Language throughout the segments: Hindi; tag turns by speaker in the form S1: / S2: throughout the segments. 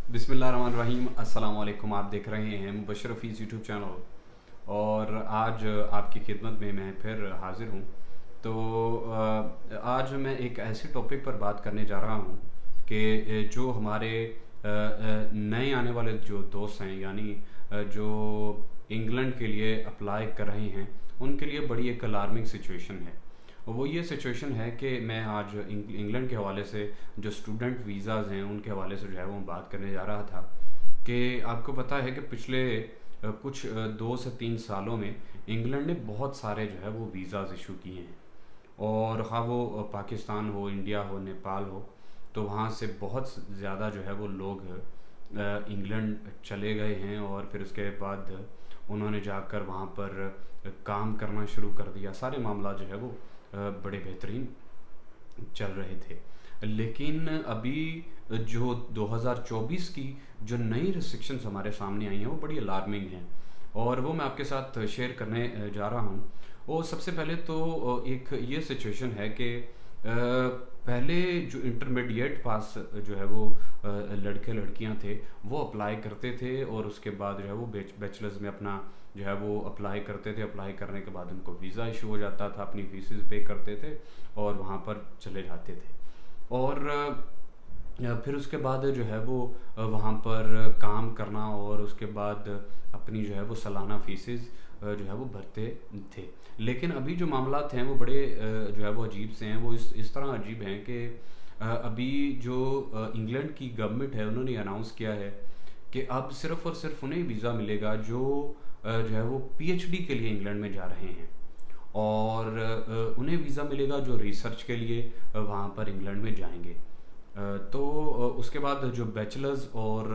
S1: बिस्मिल्लाहिर्रहमानिर्रहीम। अस्सलाम वालेकुम। आप देख रहे हैं मुबशर हफीज़ यूट्यूब चैनल और आज आपकी खिदमत में मैं फिर हाज़िर हूँ। तो आज मैं एक ऐसे टॉपिक पर बात करने जा रहा हूँ कि जो हमारे नए आने वाले जो दोस्त हैं, यानी जो इंग्लैंड के लिए अप्लाई कर रहे हैं, उनके लिए बड़ी एक अलार्मिंग सिचुएशन है। वो ये सिचुएशन है कि मैं आज इंग्लैंड के हवाले से जो स्टूडेंट वीज़ाज़ हैं उनके हवाले से जो है वो बात करने जा रहा था कि आपको पता है कि पिछले कुछ 2 से 3 सालों में इंग्लैंड ने बहुत सारे जो है वो वीज़ाज़ इशू किए हैं। और हाँ, वो पाकिस्तान हो, इंडिया हो, नेपाल हो, तो वहाँ से बहुत ज़्यादा जो है वो लोग इंग्लैंड चले गए हैं और फिर उसके बाद उन्होंने जाकर वहाँ पर काम करना शुरू कर दिया। सारे मामला जो है वो बड़े बेहतरीन चल रहे थे। लेकिन अभी जो 2024 की जो नई रिस्ट्रिक्शंस हमारे सामने आई हैं वो बड़ी अलार्मिंग हैं और वो मैं आपके साथ शेयर करने जा रहा हूँ। वो सबसे पहले तो एक ये सिचुएशन है कि पहले जो इंटरमीडिएट पास जो है वो लड़के लड़कियां थे वो अप्लाई करते थे और उसके बाद जो है वो बैचलर्स में अपना जो है वो अप्लाई करते थे। अप्लाई करने के बाद उनको वीज़ा इशू हो जाता था, अपनी फीसेस पे करते थे और वहाँ पर चले जाते थे। और फिर उसके बाद जो है वो वहाँ पर काम करना और उसके बाद अपनी जो है वो सालाना फीसेस जो है वो भरते थे। लेकिन अभी जो मामलात हैं वो बड़े जो है वो अजीब से हैं। वो इस तरह अजीब हैं कि अभी जो इंग्लैंड की गवर्नमेंट है उन्होंने अनाउंस किया है कि अब सिर्फ़ और सिर्फ उन्हें वीज़ा मिलेगा जो जो है वो पीएचडी के लिए इंग्लैंड में जा रहे हैं। और उन्हें वीज़ा मिलेगा जो रिसर्च के लिए वहाँ पर इंग्लैंड में जाएंगे। तो उसके बाद जो बैचलर्स और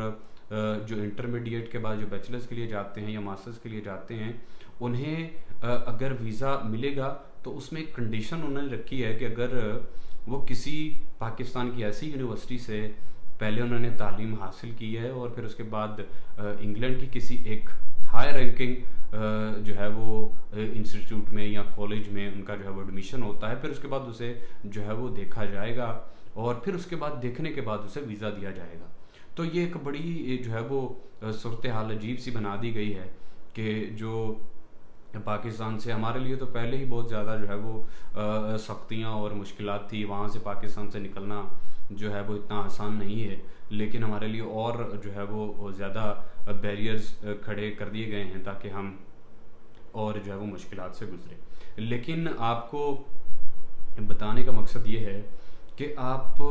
S1: जो इंटरमीडिएट के बाद जो बैचलर्स के लिए जाते हैं या मास्टर्स के लिए जाते हैं, उन्हें अगर वीज़ा मिलेगा तो उसमें एक कंडीशन उन्होंने रखी है कि अगर वो किसी पाकिस्तान की ऐसी यूनिवर्सिटी से पहले उन्होंने तालीम हासिल की है और फिर उसके बाद इंग्लैंड की किसी एक हाई रैंकिंग जो है वो इंस्टीट्यूट में या कॉलेज में उनका जो है वो एडमिशन होता है, फिर उसके बाद उसे जो है वो देखा जाएगा और फिर उसके बाद देखने के बाद उसे वीज़ा दिया जाएगा। तो ये एक बड़ी जो है वो सूरत हाल अजीब सी बना दी गई है कि जो पाकिस्तान से हमारे लिए तो पहले ही बहुत ज़्यादा जो है वो सख्तियाँ और मुश्किलात थी। वहाँ से पाकिस्तान से निकलना जो है वो इतना आसान नहीं है, लेकिन हमारे लिए और जो है वो ज़्यादा बैरियर्स खड़े कर दिए गए हैं ताकि हम और जो है वो मुश्किलात से गुजरे। लेकिन आपको बताने का मकसद ये है कि आप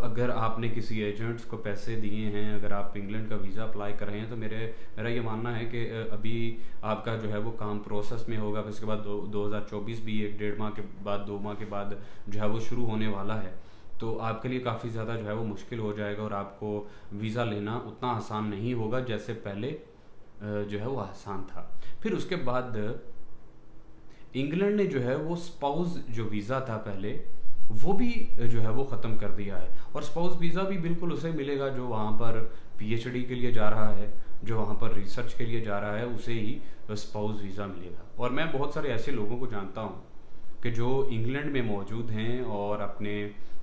S1: अगर आपने किसी एजेंट्स को पैसे दिए हैं, अगर आप इंग्लैंड का वीज़ा अप्लाई कर रहे हैं, तो मेरा ये मानना है कि अभी आपका जो है वो काम प्रोसेस में होगा। फिर उसके बाद 2024 भी 1 डेढ़ माह के बाद 2 माह के बाद जो है वो शुरू होने वाला है। तो आपके लिए काफ़ी ज़्यादा जो है वो मुश्किल हो जाएगा और आपको वीज़ा लेना उतना आसान नहीं होगा जैसे पहले जो है वो आसान था। फिर उसके बाद इंग्लैंड ने जो है वो स्पाउस जो वीज़ा था पहले, वो भी जो है वो ख़त्म कर दिया है और स्पाउस वीज़ा भी बिल्कुल उसे मिलेगा जो वहाँ पर पीएचडी के लिए जा रहा है, जो वहाँ पर रिसर्च के लिए जा रहा है, उसे ही स्पाउस वीज़ा मिलेगा। और मैं बहुत सारे ऐसे लोगों को जानता हूँ कि जो इंग्लैंड में मौजूद हैं और अपने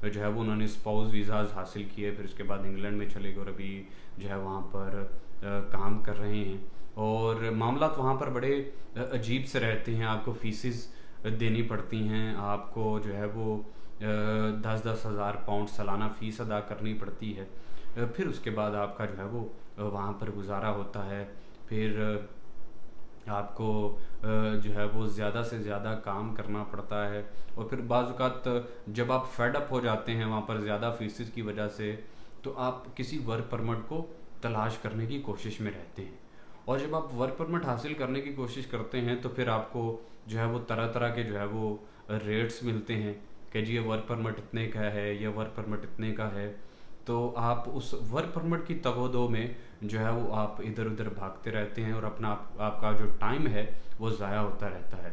S1: जो है वो उन्होंने स्पाउस वीज़ाज़ हासिल किए, फिर उसके बाद इंग्लैंड में चले गए और अभी जो है वहाँ पर काम कर रहे हैं। और मामलात वहाँ पर बड़े अजीब से रहते हैं। आपको फीसिस देनी पड़ती हैं, आपको जो है वो 10-10 हज़ार पाउंड सालाना फ़ीस अदा करनी पड़ती है। फिर उसके बाद आपका जो है वो वहाँ पर गुजारा होता है। फिर आपको जो है वो ज़्यादा से ज़्यादा काम करना पड़ता है और फिर बाज़ औक़ात जब आप फेड अप हो जाते हैं वहाँ पर ज़्यादा फीसेस की वजह से, तो आप किसी वर्क परमिट को तलाश करने की कोशिश में रहते हैं। और जब आप वर्क परमिट हासिल करने की कोशिश करते हैं तो फिर आपको जो है वो तरह तरह के जो है वो रेट्स मिलते हैं कि जी ये वर्क परमिट इतने का है, ये वर्क परमिट इतने का है। तो आप उस वर्क परमिट की तगोदो में जो है वो आप इधर उधर भागते रहते हैं और आपका जो टाइम है वो ज़ाया होता रहता है।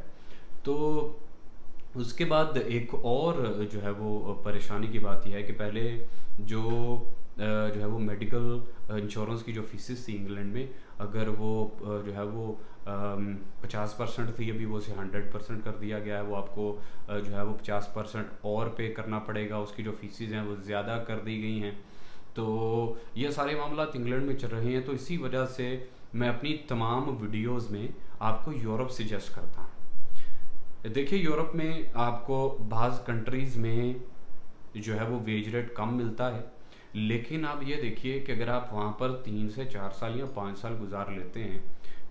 S1: तो उसके बाद एक और जो है वो परेशानी की बात यह है कि पहले जो जो है वो मेडिकल इंश्योरेंस की जो फीसेस थी इंग्लैंड में, अगर वो जो है वो 50% थी, अभी वो उसे 100% कर दिया गया है। वो आपको जो है वो 50% और पे करना पड़ेगा, उसकी जो फीसेस हैं वो ज़्यादा कर दी गई हैं। तो ये सारे मामला इंग्लैंड में चल रहे हैं, तो इसी वजह से मैं अपनी तमाम वीडियोस में आपको यूरोप सजेस्ट करता हूँ। देखिए, यूरोप में आपको बाज़ कंट्रीज़ में जो है वो वेज रेट कम मिलता है, लेकिन आप ये देखिए कि अगर आप वहाँ पर 3 से 4 साल या 5 साल गुजार लेते हैं,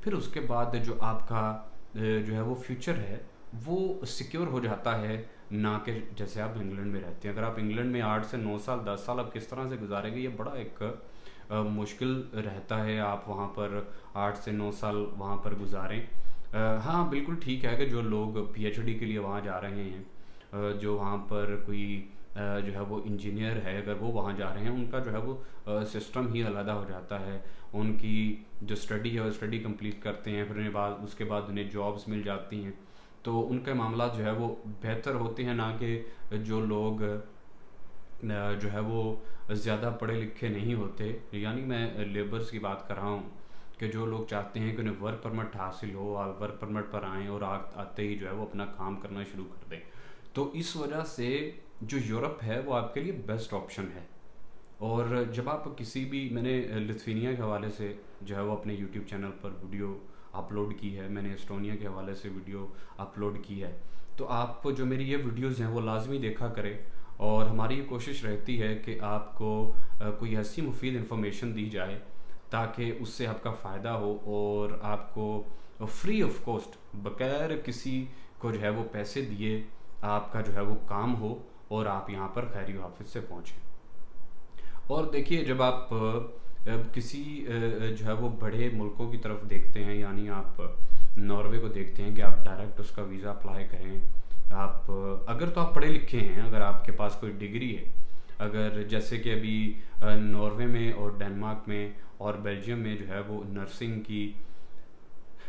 S1: फिर उसके बाद जो आपका जो है वो फ्यूचर है वो सिक्योर हो जाता है, ना कि जैसे आप इंग्लैंड में रहते हैं। अगर आप इंग्लैंड में 8 से 9 साल 10 साल आप किस तरह से गुजारेंगे, ये बड़ा एक मुश्किल रहता है। आप वहाँ पर 8 से 9 साल वहाँ पर गुजारें। हाँ, बिल्कुल ठीक है कि जो लोग पीएचडी के लिए वहाँ जा रहे हैं, जो वहाँ पर कोई जो है वो इंजीनियर है, अगर वो वहाँ जा रहे हैं, उनका जो है वो सिस्टम ही अलग हो जाता है। उनकी जो स्टडी है वो स्टडी कंप्लीट करते हैं, फिर उन्हें बाद उसके बाद उन्हें जॉब्स मिल जाती हैं, तो उनके मामला जो है वो बेहतर होते हैं, ना कि जो लोग जो है वो ज़्यादा पढ़े लिखे नहीं होते। यानी मैं लेबर्स की बात कर रहा हूँ कि जो लोग चाहते हैं कि उन्हें वर्क परमिट हासिल हो, वर्क परमिट पर आएँ और आते ही जो है वो अपना काम करना शुरू कर दें। तो इस वजह से जो यूरोप है वो आपके लिए बेस्ट ऑप्शन है। और जब आप किसी भी, मैंने लिथुआनिया के हवाले से जो है वो अपने यूट्यूब चैनल पर वीडियो अपलोड की है, मैंने एस्टोनिया के हवाले से वीडियो अपलोड की है, तो आप जो मेरी ये वीडियोस हैं वो लाजमी देखा करें। और हमारी ये कोशिश रहती है कि आपको कोई ऐसी मुफीद इन्फॉर्मेशन दी जाए ताकि उससे आपका फ़ायदा हो और आपको फ्री ऑफ कॉस्ट, बगैर किसी को जो है वो पैसे दिए, आपका जो है वो काम हो और आप यहाँ पर खैरी ऑफिस से पहुँचें। और देखिए, जब आप किसी जो है वो बड़े मुल्कों की तरफ देखते हैं, यानी आप नॉर्वे को देखते हैं कि आप डायरेक्ट उसका वीज़ा अप्लाई करें। आप अगर तो आप पढ़े लिखे हैं, अगर आपके पास कोई डिग्री है, अगर जैसे कि अभी नॉर्वे में और डेनमार्क में और बेल्जियम में जो है वो नर्सिंग की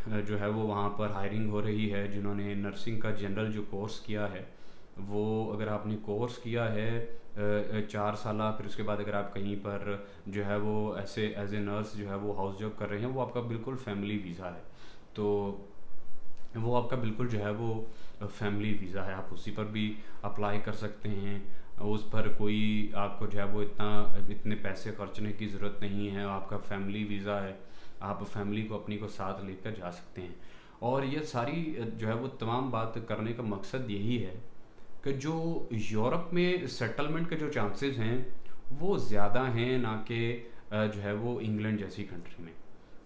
S1: जो है वो वहाँ पर हायरिंग हो रही है, जिन्होंने नर्सिंग का जनरल जो कोर्स किया है, वो अगर आपने कोर्स किया है 4 साल, फिर उसके बाद अगर आप कहीं पर जो है वो ऐसे एज ए नर्स जो है वो हाउस जॉब कर रहे हैं, वो आपका बिल्कुल फैमिली वीज़ा है। तो वो आपका बिल्कुल जो है वो फैमिली वीज़ा है, आप उसी पर भी अप्लाई कर सकते हैं। उस पर कोई आपको जो है वो इतने पैसे खर्चने की ज़रूरत नहीं है, आपका फैमिली वीज़ा है, आप फैमिली को अपनी को साथ लेकर जा सकते हैं। और ये सारी जो है वो तमाम बात करने का मकसद यही है कि जो यूरोप में सेटलमेंट के जो चांसेस हैं वो ज़्यादा हैं, ना कि जो है वो इंग्लैंड जैसी कंट्री में।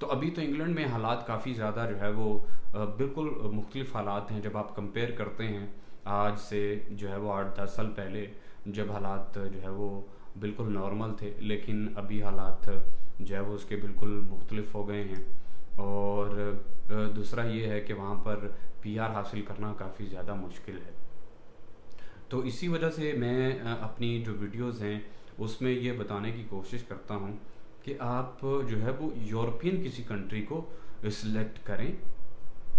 S1: तो अभी तो इंग्लैंड में हालात काफ़ी ज़्यादा जो है वो बिल्कुल मुख्तलिफ हालात हैं। जब आप कंपेयर करते हैं आज से जो है वो 8-10 साल पहले, जब हालात जो है वो बिल्कुल नॉर्मल थे, लेकिन अभी हालात जो है वो उसके बिल्कुल मुख्तलिफ हो गए हैं। और दूसरा ये है कि वहाँ पर पीआर हासिल करना काफ़ी ज़्यादा मुश्किल है। तो इसी वजह से मैं अपनी जो वीडियोस हैं उसमें ये बताने की कोशिश करता हूँ कि आप जो है वो यूरोपियन किसी कंट्री को सिलेक्ट करें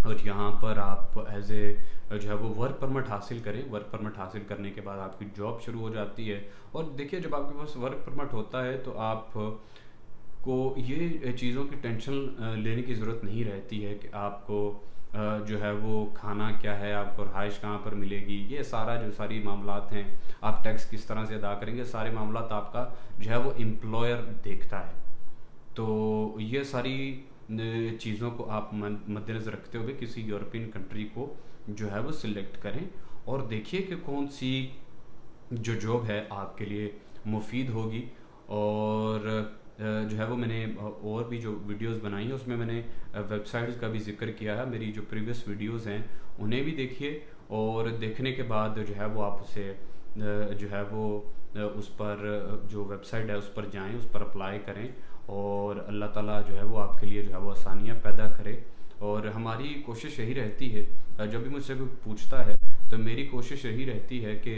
S1: और यहाँ पर आप एज ए जो है वो वर्क परमिट हासिल करें। वर्क परमिट हासिल करने के बाद आपकी जॉब शुरू हो जाती है। और देखिए, जब आपके पास वर्क परमिट होता है तो आप को ये चीज़ों की टेंशन लेने की ज़रूरत नहीं रहती है कि आपको जो है वो खाना क्या है, आपको रहाइश कहाँ पर मिलेगी, ये सारा जो सारी मामलात हैं, आप टैक्स किस तरह से अदा करेंगे, सारे मामलात आपका जो है वो एम्प्लॉयर देखता है। तो ये सारी चीज़ों को आप मद्देनज़र रखते हुए किसी यूरोपियन कंट्री को जो है वो सिलेक्ट करें और देखिए कि कौन सी जो जॉब है आपके लिए मुफीद होगी। और जो है वो मैंने और भी जो वीडियोस बनाई हैं उसमें मैंने वेबसाइट्स का भी जिक्र किया है। मेरी जो प्रीवियस वीडियोस हैं उन्हें भी देखिए और देखने के बाद जो है वो आप उसे जो है वो उस पर जो वेबसाइट है उस पर जाएं, उस पर अप्लाई करें और अल्लाह ताला जो है वो आपके लिए जो है वो आसानियाँ पैदा करे। और हमारी कोशिश यही रहती है, जब भी मुझसे कोई पूछता है तो मेरी कोशिश यही रहती है कि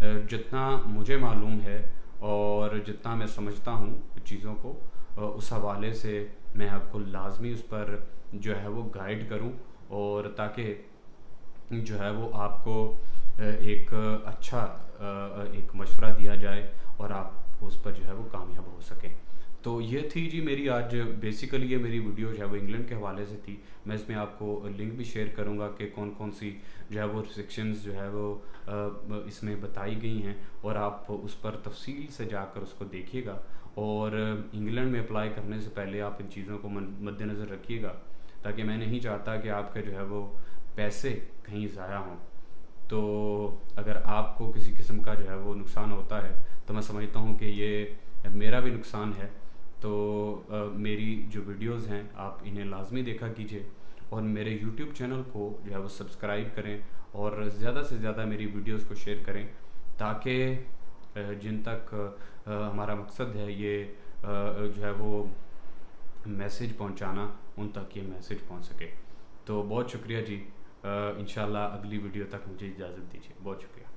S1: जितना मुझे मालूम है और जितना मैं समझता हूँ चीज़ों को, उस हवाले से मैं आपको लाजमी उस पर जो है वो गाइड करूँ और ताकि जो है वो आपको एक अच्छा एक मशवरा दिया जाए और आप उस पर जो है वो कामयाब हो सकें। तो ये थी जी मेरी आज बेसिकली ये मेरी वीडियो जो है वो इंग्लैंड के हवाले से थी। मैं इसमें आपको लिंक भी शेयर करूँगा कि कौन कौन सी जो है वो रिस्ट्रिक्शंस जो है वो इसमें बताई गई हैं, और आप उस पर तफसील से जाकर उसको देखिएगा, और इंग्लैंड में अप्लाई करने से पहले आप इन चीज़ों को मद्देनज़र रखिएगा, ताकि मैं नहीं चाहता कि आपके जो है वो पैसे कहीं ज़ाया हों। तो अगर आपको किसी किस्म का जो है वो नुकसान होता है, तो मैं समझता हूँ कि ये मेरा भी नुकसान है। तो मेरी जो वीडियोस हैं आप इन्हें लाजमी देखा कीजिए, और मेरे यूट्यूब चैनल को जो है वो सब्सक्राइब करें, और ज़्यादा से ज़्यादा मेरी वीडियोस को शेयर करें, ताकि जिन तक हमारा मकसद है ये जो है वो मैसेज पहुंचाना, उन तक ये मैसेज पहुंच सके। तो बहुत शुक्रिया जी। इंशाल्लाह अगली वीडियो तक मुझे इजाज़त दीजिए। बहुत शुक्रिया।